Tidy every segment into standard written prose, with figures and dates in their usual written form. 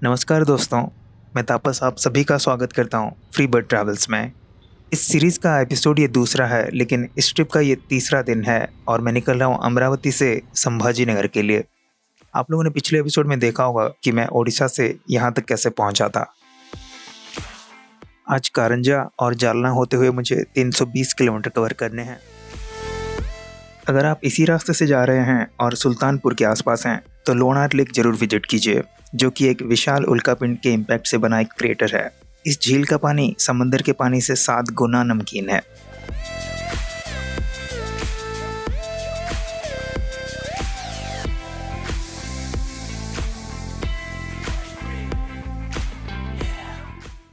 नमस्कार दोस्तों, मैं तापस आप सभी का स्वागत करता हूँ फ्री बर्ड ट्रैवल्स में। इस सीरीज़ का एपिसोड ये दूसरा है, लेकिन इस ट्रिप का ये तीसरा दिन है और मैं निकल रहा हूँ अमरावती से संभाजी नगर के लिए। आप लोगों ने पिछले एपिसोड में देखा होगा कि मैं ओडिशा से यहाँ तक कैसे पहुँचा था। आज कारंजा और जालना होते हुए मुझे 320 किलोमीटर कवर करने हैं। अगर आप इसी रास्ते से जा रहे हैं और सुल्तानपुर के आसपास हैं, तो लोनार लेक जरूर विजिट कीजिए, जो कि एक विशाल उल्कापिंड के इम्पैक्ट से बना एक क्रेटर है। इस झील का पानी समंदर के पानी से 7 गुना नमकीन है।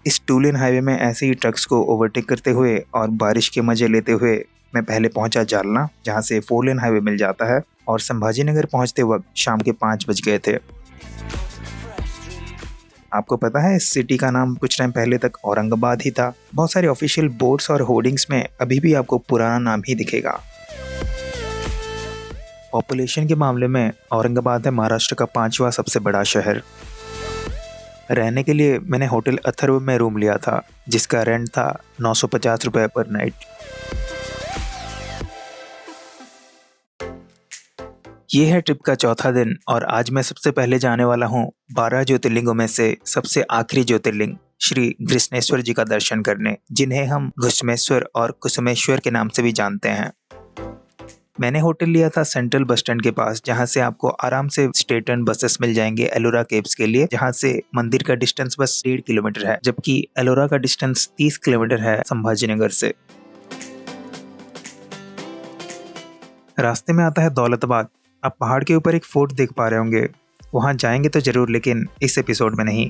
इस 2 लेन हाईवे में ऐसे ही ट्रक्स को ओवरटेक करते हुए और बारिश के मजे लेते हुए मैं पहले पहुंचा जालना, जहां से 4 लेन हाईवे मिल जाता है, और संभाजी नगर पहुंचते वक्त शाम के 5 बज गए थे। आपको पता है इस सिटी का नाम कुछ टाइम पहले तक औरंगाबाद ही था। बहुत सारे ऑफिशियल बोर्ड्स और होर्डिंग्स में अभी भी आपको पुराना नाम ही दिखेगा। पॉपुलेशन के मामले में औरंगाबाद है महाराष्ट्र का 5वां सबसे बड़ा शहर। रहने के लिए मैंने होटल अथर्व में रूम लिया था, जिसका रेंट था 950 रुपये पर नाइट। ये है ट्रिप का चौथा दिन और आज मैं सबसे पहले जाने वाला हूँ 12 ज्योतिर्लिंगों में से सबसे आखिरी ज्योतिर्लिंग श्री कृष्णेश्वर जी का दर्शन करने, जिन्हें हम घुष्मेश्वर और कुसुमेश्वर के नाम से भी जानते हैं। मैंने होटल लिया था सेंट्रल बस स्टैंड के पास, जहां से आपको आराम से स्टेट रन बसेस मिल जाएंगे एलोरा केव्स के लिए, जहां से मंदिर का डिस्टेंस बस 1.5 किलोमीटर है, जबकि एलोरा का डिस्टेंस 30 किलोमीटर है संभाजी नगर से। रास्ते में आता है दौलताबाद। आप पहाड़ के ऊपर एक फोर्ट देख पा रहे होंगे, वहां जाएंगे तो जरूर, लेकिन इस एपिसोड में नहीं।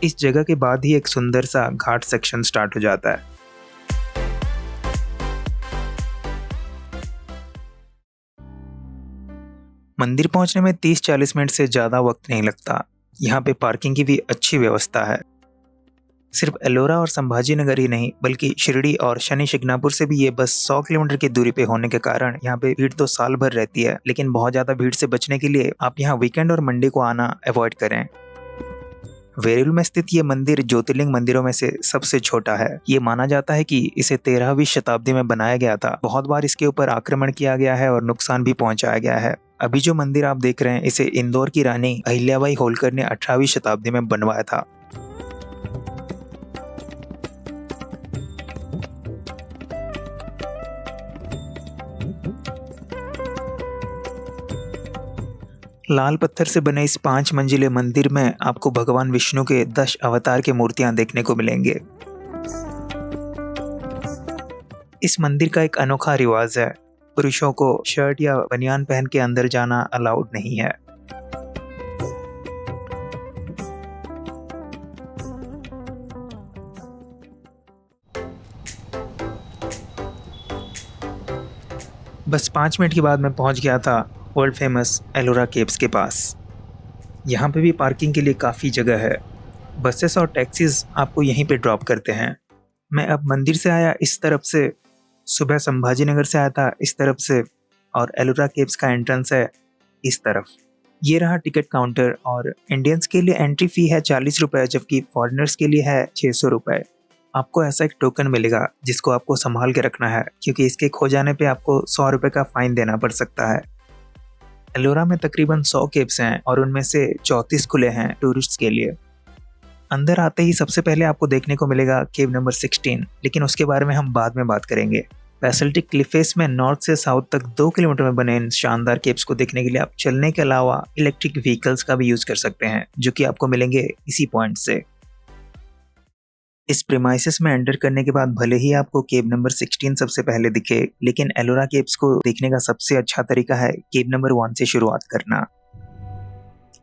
इस जगह के बाद ही एक सुंदर सा घाट सेक्शन स्टार्ट हो जाता है। मंदिर पहुंचने में 30-40 मिनट से ज़्यादा वक्त नहीं लगता। यहाँ पे पार्किंग की भी अच्छी व्यवस्था है। सिर्फ एलोरा और संभाजी नगर ही नहीं, बल्कि शिरडी और शनि शिंगणापुर से भी ये बस 100 किलोमीटर की दूरी पे होने के कारण यहाँ पे भीड़ तो साल भर रहती है, लेकिन बहुत ज़्यादा भीड़ से बचने के लिए आप यहाँ वीकेंड और मंडे को आना अवॉइड करें। वेरूल में स्थित ये मंदिर ज्योतिर्लिंग मंदिरों में से सबसे छोटा है। ये माना जाता है कि इसे 13वीं शताब्दी में बनाया गया था। बहुत बार इसके ऊपर आक्रमण किया गया है और नुकसान भी पहुंचाया गया है। अभी जो मंदिर आप देख रहे हैं, इसे इंदौर की रानी अहिल्याबाई होलकर ने 18वीं शताब्दी में बनवाया था। लाल पत्थर से बने इस 5 मंजिले मंदिर में आपको भगवान विष्णु के 10 अवतार के मूर्तियां देखने को मिलेंगे। इस मंदिर का एक अनोखा रिवाज है, पुरुषों को शर्ट या बनियान पहन के अंदर जाना अलाउड नहीं है। बस 5 मिनट के बाद मैं पहुंच गया था वर्ल्ड फेमस एलोरा केव्स के पास। यहाँ पे भी पार्किंग के लिए काफ़ी जगह है। बसेस और टैक्सीज आपको यहीं पे ड्रॉप करते हैं। मैं अब मंदिर से आया इस तरफ से, सुबह संभाजी नगर से आया था इस तरफ से, और एलोरा केव्स का एंट्रेंस है इस तरफ। ये रहा टिकट काउंटर, और इंडियंस के लिए एंट्री फी है 40 रुपये, जबकि फॉरेनर्स के लिए है 600 रुपये। आपको ऐसा एक टोकन मिलेगा जिसको आपको संभाल के रखना है, क्योंकि इसके खो जाने पे आपको 100 रुपये का फाइन देना पड़ सकता है। एलोरा में तकरीबन 100 केव्स हैं और उनमें से 34 खुले हैं टूरिस्ट्स के लिए। अंदर आते ही सबसे पहले आपको देखने को मिलेगा केव नंबर 16, लेकिन उसके बारे में हम बाद में बात करेंगे। बेसाल्टिक क्लिफ फेस में नॉर्थ से साउथ तक 2 किलोमीटर में बने इन शानदार केव्स को देखने के लिए आप चलने के अलावा इलेक्ट्रिक व्हीकल्स का भी यूज कर सकते हैं, जो कि आपको मिलेंगे इसी पॉइंट से। इस प्रीमाइसेस में एंटर करने के बाद भले ही आपको केव नंबर 16 सबसे पहले दिखे, लेकिन एलोरा केव्स को देखने का सबसे अच्छा तरीका है केव नंबर 1 से शुरुआत करना।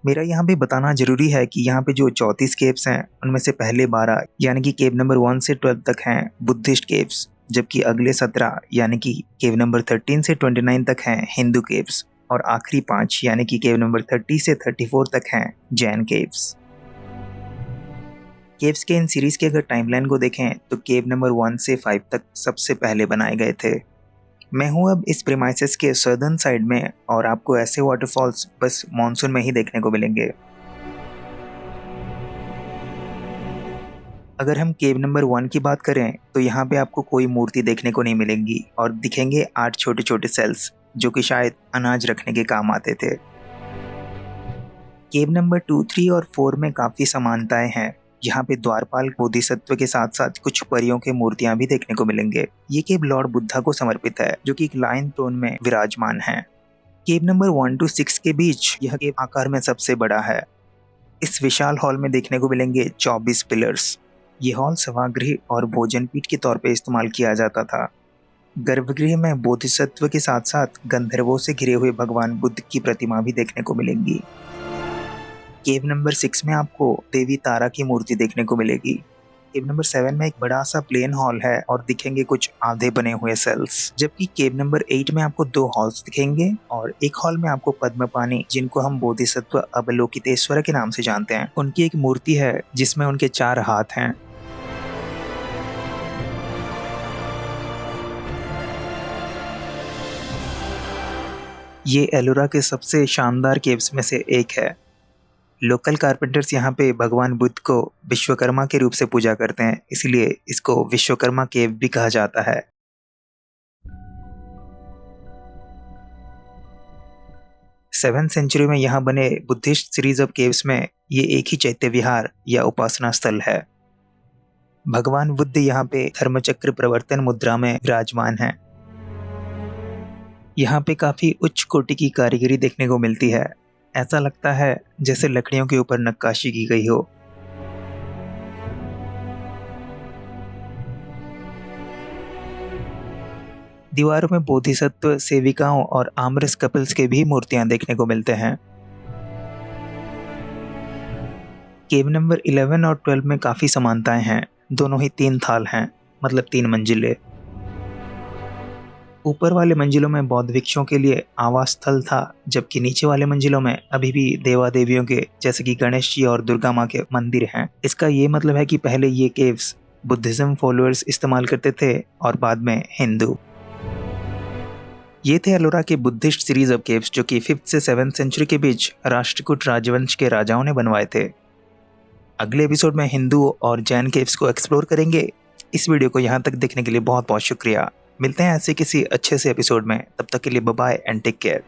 मेरा यहाँ पे बताना जरूरी है कि यहाँ पे जो 34 केव्स हैं, उनमें से पहले 12 यानी कि केव नंबर 1 से 12 तक हैं बुद्धिस्ट केव्स, जबकि अगले 17 यानी कि केव नंबर 13 से 29 तक हैं हिंदू केव्स, और आखिरी 5 यानी कि केव नंबर 30 से 34 तक हैं जैन केव्स। केव्स के इन सीरीज के अगर टाइमलाइन को देखें तो केव नंबर 1 से 5 तक सबसे पहले बनाए गए थे। मैं हूँ अब इस प्रीमाइसेस के सदर्न साइड में और आपको ऐसे वाटरफॉल्स बस मानसून में ही देखने को मिलेंगे। अगर हम केव नंबर 1 की बात करें तो यहाँ पे आपको कोई मूर्ति देखने को नहीं मिलेंगी और दिखेंगे 8 छोटे छोटे सेल्स जो कि शायद अनाज रखने के काम आते थे। केव नंबर 2, 3 और 4 में काफी समानताएं हैं। यहाँ पे द्वारपाल बोधिसत्व के साथ साथ कुछ परियों के मूर्तियां भी देखने को मिलेंगे। ये केव लॉर्ड बुद्धा को समर्पित है जो कि एक लायन थ्रोन में विराजमान है। केव नंबर 1 to 6 के बीच यह केव आकार में सबसे बड़ा है। इस विशाल हॉल में देखने को मिलेंगे 24 पिलर्स। ये हॉल सभागृह और भोजन पीठ के तौर पे इस्तेमाल किया जाता था। गर्भगृह में बोधिसत्व के साथ साथ गंधर्वों से घिरे हुए भगवान बुद्ध की प्रतिमा भी देखने को मिलेंगी। केव नंबर 6 में आपको देवी तारा की मूर्ति देखने को मिलेगी। केव नंबर 7 में एक बड़ा सा प्लेन हॉल है और दिखेंगे कुछ आधे बने हुए सेल्स, जबकि केव नंबर 8 में आपको 2 हॉल्स दिखेंगे और एक हॉल में आपको पद्मपानी, जिनको हम बोधिसत्व अवलोकितेश्वर के नाम से जानते हैं, उनकी एक मूर्ति है जिसमें उनके 4 हाथ हैं। ये एलोरा के सबसे शानदार केव्स में से एक है। लोकल कारपेंटर्स यहाँ पे भगवान बुद्ध को विश्वकर्मा के रूप से पूजा करते हैं, इसलिए इसको विश्वकर्मा केव भी कहा जाता है। 7th सेंचुरी में यहाँ बने बुद्धिस्ट सीरीज ऑफ केव्स में ये एक ही चैत्य विहार या उपासना स्थल है। भगवान बुद्ध यहाँ पे धर्मचक्र प्रवर्तन मुद्रा में विराजमान है। यहाँ पे काफी उच्च कोटि की कारीगरी देखने को मिलती है। ऐसा लगता है जैसे लकड़ियों के ऊपर नक्काशी की गई हो। दीवारों में बोधिसत्व, सेविकाओं और आमरस कपल्स के भी मूर्तियां देखने को मिलते हैं। केव नंबर 11 और 12 में काफी समानताएं हैं। दोनों ही 3 थाल हैं, मतलब 3 मंजिले। ऊपर वाले मंजिलों में बौद्ध भिक्षुओं के लिए आवास स्थल था, जबकि नीचे वाले मंजिलों में अभी भी देवा देवियों के जैसे कि गणेश जी और दुर्गा माँ के मंदिर हैं। इसका ये मतलब है कि पहले ये केव्स बुद्धिज्म फॉलोअर्स इस्तेमाल करते थे और बाद में हिंदू। ये थे एलोरा के बुद्धिस्ट सीरीज ऑफ केव्स जो कि 5th से 7th सेंचुरी के बीच राष्ट्रकूट राजवंश के राजाओं ने बनवाए थे। अगले एपिसोड में हिंदू और जैन केव्स को एक्सप्लोर करेंगे। इस वीडियो को यहाँ तक देखने के लिए बहुत बहुत शुक्रिया। मिलते हैं ऐसे किसी अच्छे से एपिसोड में। तब तक के लिए bye bye and take care.